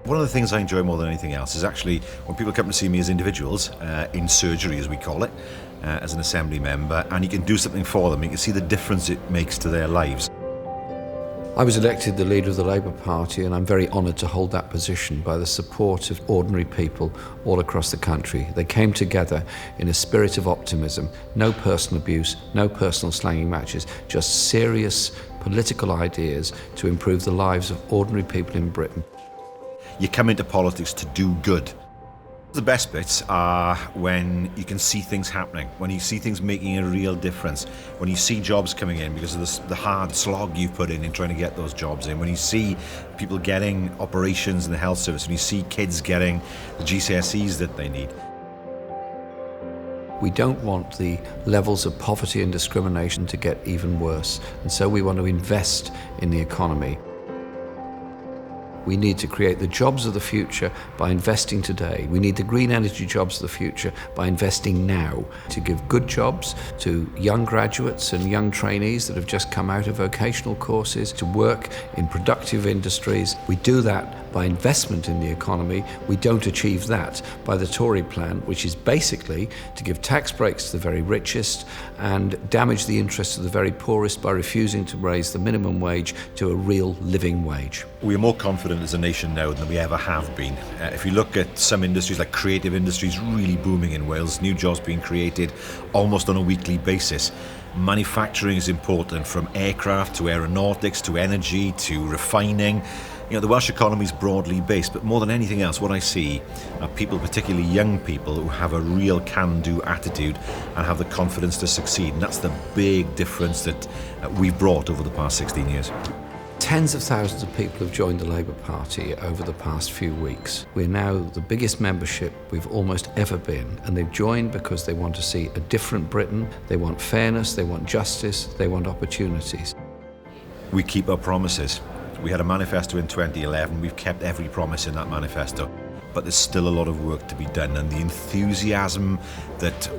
One of the things I enjoy more than anything else is actually when people come to see me as individuals, in surgery as we call it, as an assembly member, and you can do something for them, you can see the difference it makes to their lives. I was elected the leader of the Labour Party, and I'm very honoured to hold that position by the support of ordinary people all across the country. They came together in a spirit of optimism, no personal abuse, no personal slanging matches, just serious political ideas to improve the lives of ordinary people in Britain. You come into politics to do good. The best bits are when you can see things happening, when you see things making a real difference, when you see jobs coming in because of the hard slog you've put in trying to get those jobs in, when you see people getting operations in the health service, when you see kids getting the GCSEs that they need. We don't want the levels of poverty and discrimination to get even worse, and so we want to invest in the economy. We need to create the jobs of the future by investing today. We need the green energy jobs of the future by investing now to give good jobs to young graduates and young trainees that have just come out of vocational courses to work in productive industries. We do that by investment in the economy. We don't achieve that by the Tory plan, which is basically to give tax breaks to the very richest and damage the interests of the very poorest by refusing to raise the minimum wage to a real living wage. We are more confident as a nation now than we ever have been. If you look at some industries, like creative industries, really booming in Wales, new jobs being created almost on a weekly basis. Manufacturing is important, from aircraft to aeronautics to energy to refining. You know, the Welsh economy is broadly based, but more than anything else, what I see are people, particularly young people, who have a real can-do attitude and have the confidence to succeed. And that's the big difference that we've brought over the past 16 years. Tens of thousands of people have joined the Labour Party over the past few weeks. We're now the biggest membership we've almost ever been, and they've joined because they want to see a different Britain, they want fairness, they want justice, they want opportunities. We keep our promises. We had a manifesto in 2011, we've kept every promise in that manifesto, but there's still a lot of work to be done, and the enthusiasm that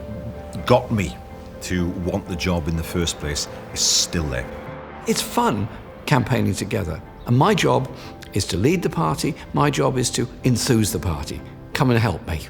got me to want the job in the first place is still there. It's fun campaigning together, and my job is to lead the party, my job is to enthuse the party. Come and help me.